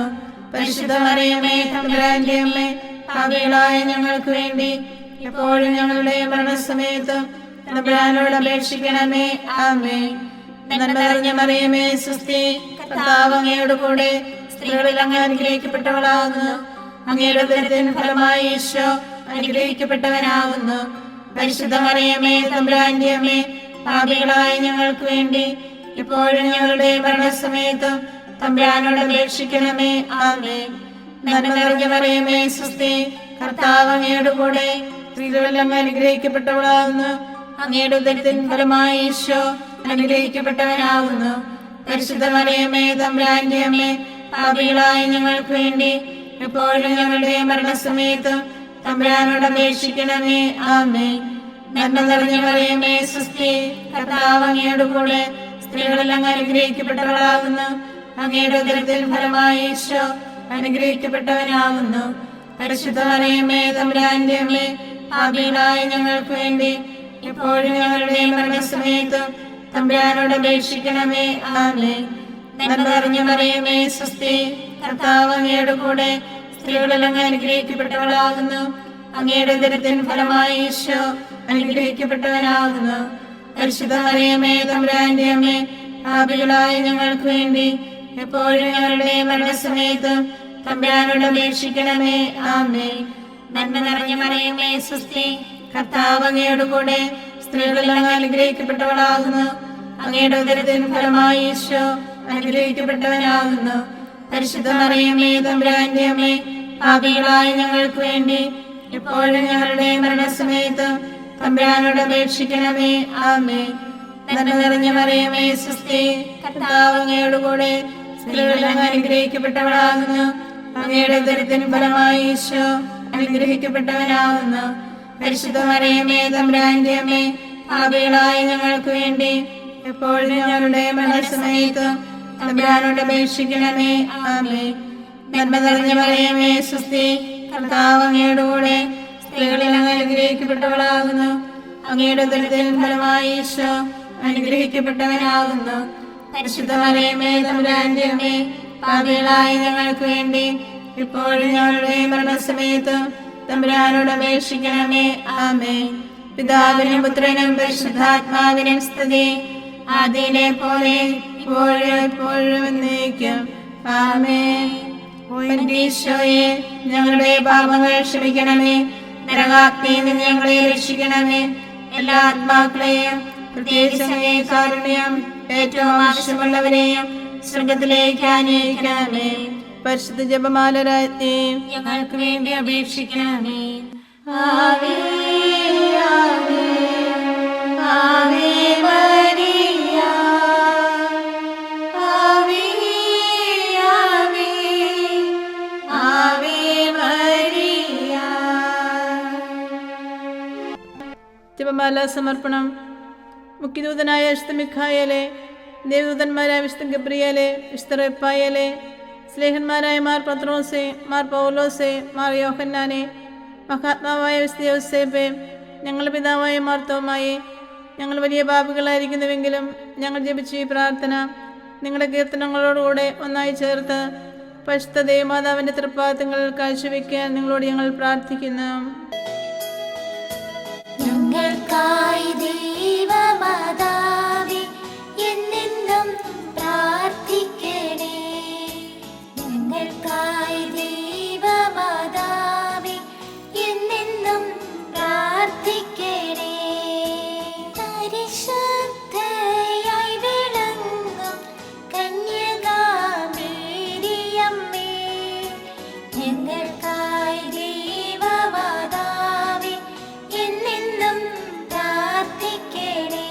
പരിശുദ്ധ മറിയമേ, തമ്പുരാന്റെ അമ്മേ, പാപികളായ ഞങ്ങൾക്ക് വേണ്ടി ഇപ്പോഴും ഞങ്ങളുടെ മരണസമയത്തും തമ്പുരാനോട് അപേക്ഷിക്കണമേ. ആമേൻ. നന്മ നിറഞ്ഞ മറിയമേ, സ്വസ്തി, കർത്താവ് അങ്ങയോട് കൂടെ സ്ത്രീകളിൽ അങ്ങ് അനുഗ്രഹിക്കപ്പെട്ടവളാകുന്നു. അങ്ങയുടെ ഉദരത്തിൻ ഫലമായി ഈശോ അനുഗ്രഹിക്കപ്പെട്ടവനാകുന്നു. പരിശുദ്ധ മറിയമേ, തമ്പുരാന്റെ അമ്മേ, പാപികളായ ഞങ്ങൾക്ക് വേണ്ടി ഇപ്പോഴും ഞങ്ങളുടെ മരണസമയത്തും തമ്പുരാനോട് അപേക്ഷിക്കണമേ. ആമേൻ. നന്മ നിറഞ്ഞ മറിയമേ, സ്വസ്തി, കർത്താവ് അങ്ങയോട് കൂടെ സ്ത്രീകളിൽ അങ്ങ് അനുഗ്രഹിക്കപ്പെട്ടവളാകുന്നു. അങ്ങയുടെ ഉദരത്തിൻ ഫലമായി ഈശോ അനുഗ്രഹിക്കപ്പെട്ടവനാകുന്നു. പരിശുദ്ധ മറിയമേ, തമ്പുരാന്റെ അമ്മേ, പാപികളായ ഞങ്ങൾക്ക് വേണ്ടി ഇപ്പോഴും ഞങ്ങളുടെ മരണസമയത്തും തമ്പുരാനോട് അപേക്ഷിക്കണമേ. ആമേൻ. നന്മ നിറഞ്ഞ മറിയമേ, സ്വസ്തി, കർത്താവ് അങ്ങയോട് കൂടെ സ്ത്രീകളിൽ അങ്ങ് അനുഗ്രഹിക്കപ്പെട്ടവളാകുന്നു. അങ്ങയുടെ ഉദരത്തിൻ ഫലമായി ഈശോ അനുഗ്രഹിക്കപ്പെട്ടവനാകുന്നു. പരിശുദ്ധ മറിയമേ, തമ്പുരാന്റെ അമ്മേ, പാപികളായ ഞങ്ങൾക്ക് വേണ്ടി ഇപ്പോഴും ഞങ്ങളുടെ മരണസമയത്തും തമ്പുരാനോട് അപേക്ഷിക്കണമേ. ആമേൻ. നന്മ നിറഞ്ഞ മറിയമേ, സ്വസ്തി, കർത്താവ് അങ്ങയോട് കൂടെ സ്ത്രീകളിൽ അങ്ങ് അനുഗ്രഹിക്കപ്പെട്ടവളാകുന്നു. അങ്ങയുടെ ഉദരത്തിൻ ഫലമായി ഈശോ അനുഗ്രഹിക്കപ്പെട്ടവനാകുന്നു. പരിശുദ്ധ മറിയമേ, തമ്പുരാന്റെ അമ്മേ, പാപികളായ ഞങ്ങൾക്ക് വേണ്ടി എപ്പോഴും ഞങ്ങളുടെ മരണസമയത്തും തമ്പുരാനോട് അപേക്ഷിക്കണമേ. ആമേൻ. നന്മ നിറഞ്ഞ മറിയമേ, സ്വസ്തി, കർത്താവ് അങ്ങയോട് കൂടെ സ്ത്രീകളിൽ അങ്ങ് അനുഗ്രഹിക്കപ്പെട്ടവളാകുന്നു. അങ്ങയുടെ ഉദരത്തിൻ ഫലമായി ഈശോ അനുഗ്രഹിക്കപ്പെട്ടവനാകുന്നു. പരിശുദ്ധ മറിയമേ, തമ്പുരാന്റെ അമ്മേ, പാപികളായ ഞങ്ങൾക്ക് വേണ്ടി ഇപ്പോഴും ഞങ്ങളുടെ മരണസമയത്തും തമ്പുരാനോട് അപേക്ഷിക്കണമേ. ആമേൻ. നന്മ നിറഞ്ഞ മറിയമേ, സ്വസ്തി, കർത്താവ് അങ്ങയോട് കൂടെ സ്ത്രീകളിൽ അങ്ങ് അനുഗ്രഹിക്കപ്പെട്ടവളാകുന്നു. അങ്ങയുടെ ഉദരത്തിൻ ഫലമായി ഈശോ അനുഗ്രഹിക്കപ്പെട്ടവനാകുന്നു. പരിശുദ്ധ മറിയമേ, തമ്പുരാന്റെ അമ്മേ, പാപികളായ ഞങ്ങൾക്ക് വേണ്ടി എപ്പോഴും ഞങ്ങളുടെ മരണസമയത്തും തമ്പുരാനോട് അപേക്ഷിക്കണമേ. ആമേൻ. നന്മ നിറഞ്ഞ മറിയമേ, സ്വസ്തി, കർത്താവ് അങ്ങയോട് കൂടെ സ്ത്രീകളിൽ അങ്ങ് അനുഗ്രഹിക്കപ്പെട്ടവളാകുന്നു. അങ്ങയുടെ ഉദരത്തിൻ ഫലമായി ഈശോ അനുഗ്രഹിക്കപ്പെട്ടവനാകുന്നു. പരിശുദ്ധ മറിയമേ, തമ്പുരാന്റെ അമ്മേ, പാപികളായ ഞങ്ങൾക്ക് വേണ്ടി ഇപ്പോഴും ഞങ്ങളുടെ മരണസമയത്തും തമ്പുരാനോട് അപേക്ഷിക്കണമേ. ആമേൻ. പിതാവിനും പുത്രനും പരിശുദ്ധാത്മാവിനും സ്തുതി, ആദിയിലെ പോലെ ഇപ്പോഴും എപ്പോഴും എന്നേക്കും. ആമേൻ. ഈശോയെ, ഞങ്ങളുടെ പാപങ്ങൾ ക്ഷമിക്കണമേ. നരകാഗ്നിയിൽ നിന്ന് ഞങ്ങളെ രക്ഷിക്കണമേ. എല്ലാ ആത്മാക്കളെയും പ്രത്യേകിച്ച് അങ്ങേ കാരുണ്യം ഏറ്റവും ആവശ്യമുള്ളവരെയും സ്വർഗത്തിലേക്ക് ആനയിക്കണമേ. പരിശുദ്ധ ജപമാല രാജ്ഞി, ഞങ്ങൾക്ക് വേണ്ടി അപേക്ഷിക്കണമേ. ആവേ ആവേ ആവേ മരിയ ആവേ ആവേ ആവേ മരിയ. ജപമാല സമർപ്പണം. മുഖ്യദൂതനായ വിശുദ്ധ മിഖായേലെ, ദേവദൂതന്മാരായ വിശുദ്ധ ഗബ്രിയേലെ, വിശുദ്ധ റഫായേലെ, സ്ലേഹന്മാരായ മാർ പത്രോസെ, മാർ പൗലോസെ, മാർ യോഹന്നാനെ, മഹാത്മാവായ വിശുദ്ധ യോസേപ്പെ, ഞങ്ങളുടെ പിതാവായ മാർ തോമായെ, ഞങ്ങൾ വലിയ പാപികളായിരിക്കുന്നുവെങ്കിലും ഞങ്ങൾ ജപിച്ച ഈ പ്രാർത്ഥന നിങ്ങളുടെ കീർത്തനങ്ങളോടുകൂടെ ഒന്നായി ചേർത്ത് പരിശുദ്ധ ദേവമാതാവിൻ്റെ തൃപ്പാദങ്ങളിൽ കാഴ്ചവെക്കാൻ നിങ്ങളോട് ഞങ്ങൾ പ്രാർത്ഥിക്കുന്നു. ഞങ്ങൾക്കായി ദൈവമാതാവേ എന്നെന്നും പ്രാർത്ഥിക്കണേ. ഞങ്ങൾക്കായി ദൈവമാതാവേ എന്നെന്നും പ്രാർത്ഥിക്കണേ. പരിശുദ്ധയായി വിളങ്ങും കന്യകാമേരിയമ്മേ, ഞങ്ങൾക്കായി ദൈവമാതാവേ എന്നെന്നും പ്രാർത്ഥിക്കണേ.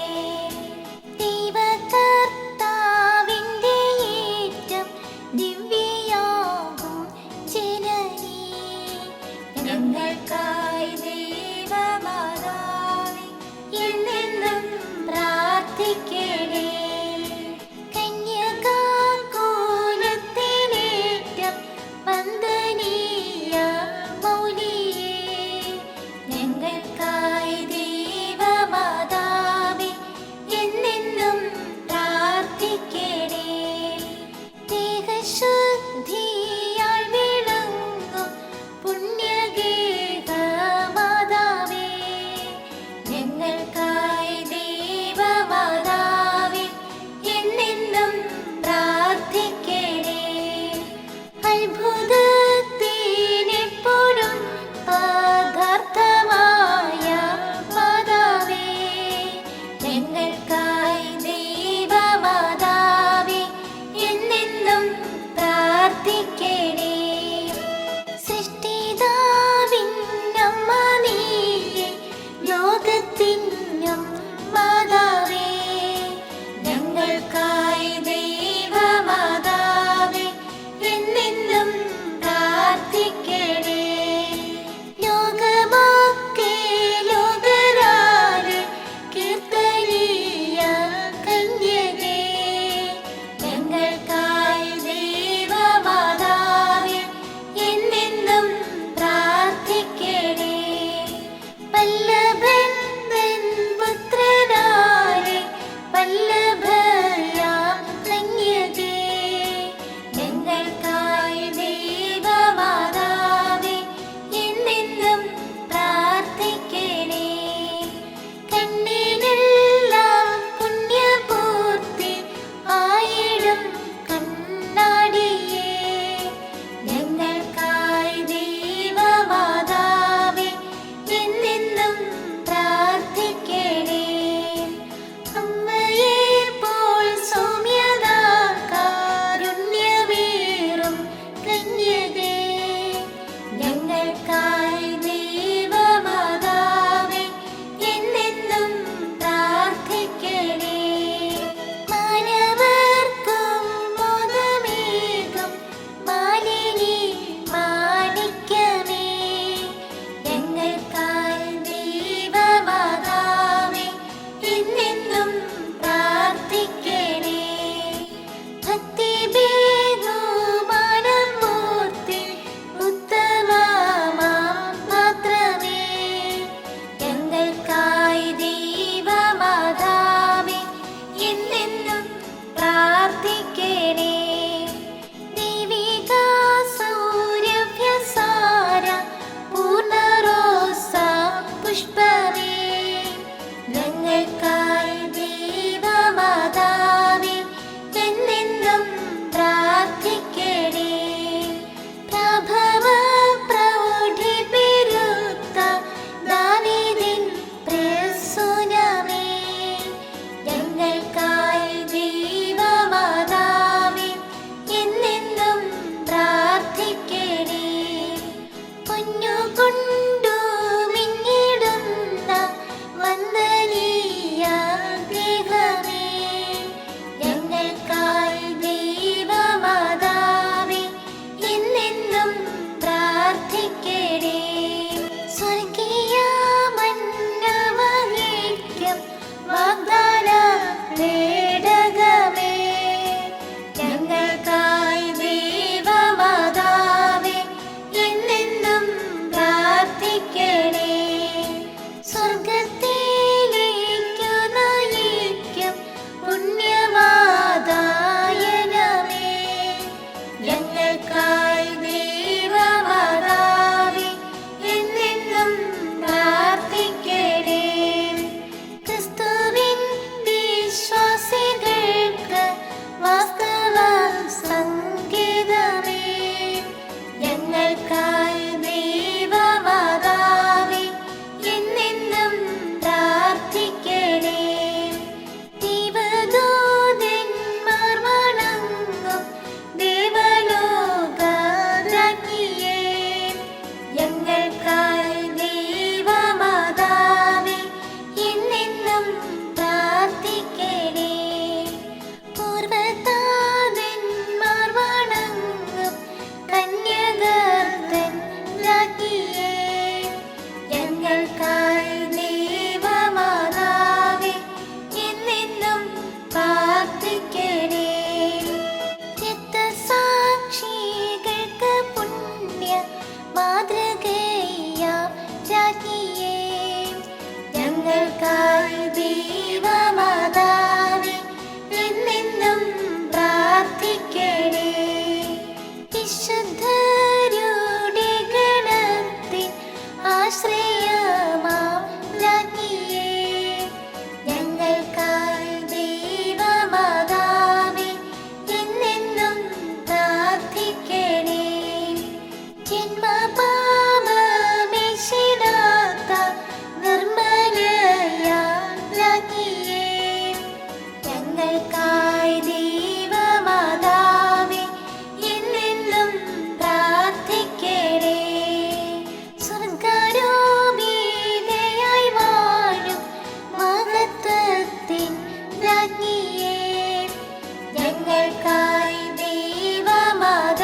ഞങ്ങൾക്കായി ദൈവമാതാവേ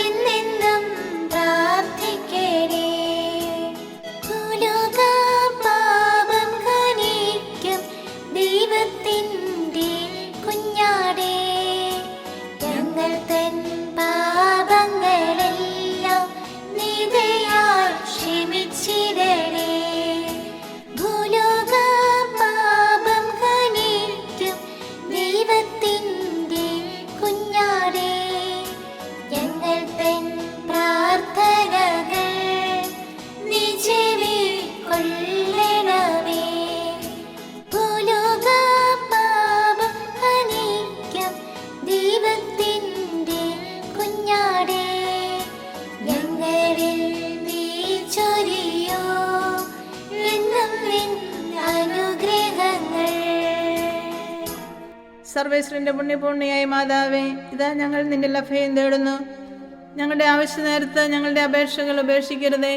എന്നെന്നും പ്രാർത്ഥിക്കണേ. ഭൂലോക പാപം ഹനിക്കും ദൈവത്തിൻ്റെ കുഞ്ഞാടേ, ഞങ്ങൾ തൻ പാപങ്ങളെല്ലാം നിദയാൽ ക്ഷമിച്ചിടണേ. ഭൂലോക പാപം ഹനിക്കും ദൈവത്തിൻ്റെ കുഞ്ഞാടേ, ഞങ്ങൾ തൻ പ്രാർത്ഥനകൾ നീ ചെവിക്കൊള്ളണമേ. ഭൂലോക പാപം ഹനിക്കും ദൈവത്തിൻ്റെ കുഞ്ഞാടേ, ഞങ്ങളിൽ നീ ചൊരിയോ എന്നും നിൻ അനുഗ്രഹങ്ങൾ. സർവേശ്വരന്റെ പുണ്യപൂർണിയായ മാതാവേ, ഇതാ ഞങ്ങൾ നിന്റെ അഭയം തേടുന്നു. ഞങ്ങളുടെ ആവശ്യ നേരത്ത് ഞങ്ങളുടെ അപേക്ഷകൾ ഉപേക്ഷിക്കരുതേ.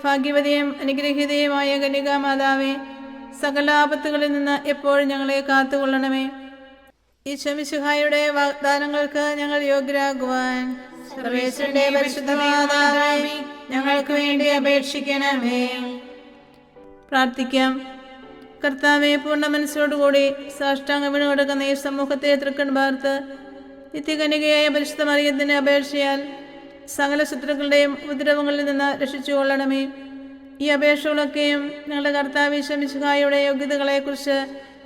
ഭാഗ്യവതിയും അനുഗ്രഹീതയുമായ കന്യകാ മാതാവേ, സകല ആപത്തുകളിൽ നിന്ന് എപ്പോഴും ഞങ്ങളെ കാത്തുകൊള്ളണമേ. ഈശോ മിശിഹായുടെ വാഗ്ദാനങ്ങൾക്ക് ഞങ്ങൾ യോഗ്യരാകുവാൻ സർവേശ്വരന്റെ പരിശുദ്ധ മാതാവേ, ഞങ്ങൾക്ക് വേണ്ടി അപേക്ഷിക്കണമേ. പ്രാർത്ഥിക്കാം. കർത്താവെ, പൂർണ്ണ മനസ്സോടുകൂടി സാഷ്ടാംഗം വീണ് കിടക്കുന്ന ഈ സമൂഹത്തെ തൃക്കൺ പാർത്ത് നിത്യകന്യകയായ പരിശുദ്ധ മറിയത്തിന്റെ അപേക്ഷയാൽ സകല ശത്രുക്കളുടെയും ഉപദ്രവങ്ങളിൽ നിന്ന് രക്ഷിച്ചുകൊള്ളണമേ. ഈ അപേക്ഷകളൊക്കെയും ഞങ്ങളുടെ കർത്താവ് ഈശോ മിശിഹായുടെ യോഗ്യതകളെക്കുറിച്ച്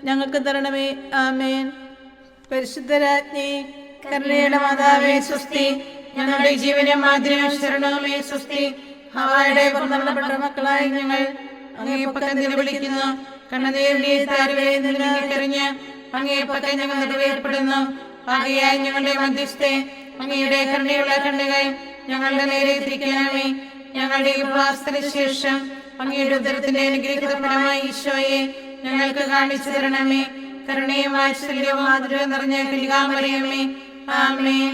ഞങ്ങൾക്ക് തരണമേ. ആമേൻ. പരിശുദ്ധരാജ്ഞി, കരുണയുടെ മാതാവേ സ്വസ്തി. ഞങ്ങളുടെ ജീവനും മാതിരിയും ശരണവുമേ സ്വസ്തി. ഹവായുടെ പുറന്തള്ളപ്പെട്ട മക്കളായി ഞങ്ങൾ അങ്ങേ പക്കം വിളിക്കുന്നു. കണ്ണുനീരിന്റെ താരുവേ നിന്നിട്ടെറിഞ്ഞ് അങ്ങേ പക്കം ഞങ്ങൾ നിറവേർപ്പെടുന്നു. ആകയായി ഞങ്ങളുടെ മധ്യസ്ഥെ അങ്ങയുടെ കരുണയുള്ള കണ്ണുകൾ ഞങ്ങളുടെ നേരെ തിരിക്കണമേ. ഞങ്ങളുടെ ഉപവാസത്തിന് ശേഷം അങ്ങയുടെ ഉദരത്തിന്റെ അനുഗ്രഹിത ഫലമായി ഈശോയെ ഞങ്ങൾക്ക് കാണിച്ചു തരണമേ. കരുണയും വാത്സല്യവും മാധുര്യവും നിറഞ്ഞ കന്യകാമറിയമേ, ആമേൻ.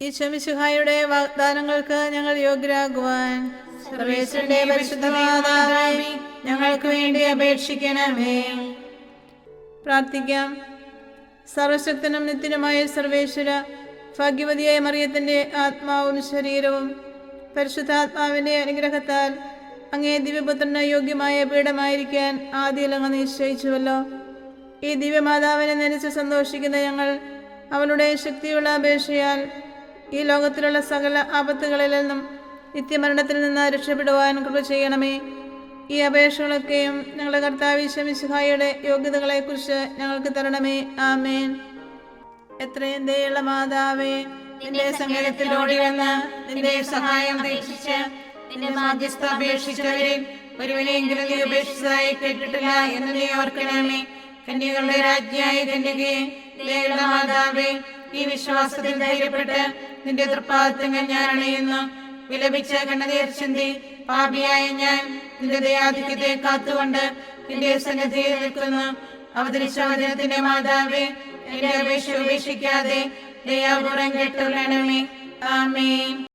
ഈശോ മിശിഹായുടെ വാഗ്ദാനങ്ങൾക്ക് ഞങ്ങൾ യോഗ്യരാകുവാൻ സർവേശ്വരന്റെ പരിശുദ്ധ മാതാവേ, ഞങ്ങൾക്ക് വേണ്ടി അപേക്ഷിക്കണമേ. പ്രാർത്ഥിക്കാം. സർവശക്തനും നിത്യനുമായ സർവേശ്വര, ഭാഗ്യവതിയായ മറിയത്തിന്റെ ആത്മാവും ശരീരവും പരിശുദ്ധാത്മാവിന്റെ അനുഗ്രഹത്താൽ അങ്ങേ ദിവ്യപുത്രന് യോഗ്യമായ പീഠമായിരിക്കാൻ ആദ്യം അങ്ങ് നിശ്ചയിച്ചുവല്ലോ. ഈ ദിവ്യമാതാവിനെ നനച്ച് സന്തോഷിക്കുന്ന ഞങ്ങൾ അവളുടെ ശക്തിയുള്ള അപേക്ഷയാൽ ഈ ലോകത്തിലുള്ള സകല ആപത്തുകളിൽ നിന്നും നിത്യമരണത്തിൽ നിന്ന് രക്ഷപ്പെടുവാൻ കൃപ ചെയ്യണമേ. ഈ അപേക്ഷകളൊക്കെയും ഞങ്ങളുടെ കർത്താവ് ഈശോ മിശിഹായുടെ യോഗ്യതകളെക്കുറിച്ച് ഞങ്ങൾക്ക് തരണമേ. ആമേൻ. എത്രയും ദയുള്ള മാതാവേ, നിന്റെ സങ്കേതത്തിൽ ഓടി വന്ന് നിന്റെ സഹായം അപേക്ഷിച്ച് നിന്റെ മാധ്യസ്ഥ അപേക്ഷിച്ചവരിൽ ഒരുവനെങ്കിലും നീ ഉപേക്ഷിച്ചതായി കേട്ടിട്ടില്ല എന്ന് നീ ഓർക്കണമേ. കന്യകളുടെ രാജ്ഞിയായ കന്യകയെ, ദയുള്ള മാതാവേ, ഈ വിശ്വാസത്തിൽ ധൈര്യപ്പെട്ട് നിന്റെ തൃപ്പാദത്തങ്ങൾ ഞാൻ അണയുന്നു. വിലപിച്ച കണ്ണുനീർ ചിന്തി പാപിയായ ഞാൻ നിന്റെ ദയാധിക്യത്തെ കാത്തുകൊണ്ട് നിന്റെ സന്നിധിയിൽ നിൽക്കുന്നു. അവതരിച്ച വചനത്തിന്റെ മാതാവേ, എന്റെ അപേക്ഷ ഉപേക്ഷിക്കാതെ ദയാപൂർവം കേട്ടുകൊള്ളണമേ. ആമേൻ.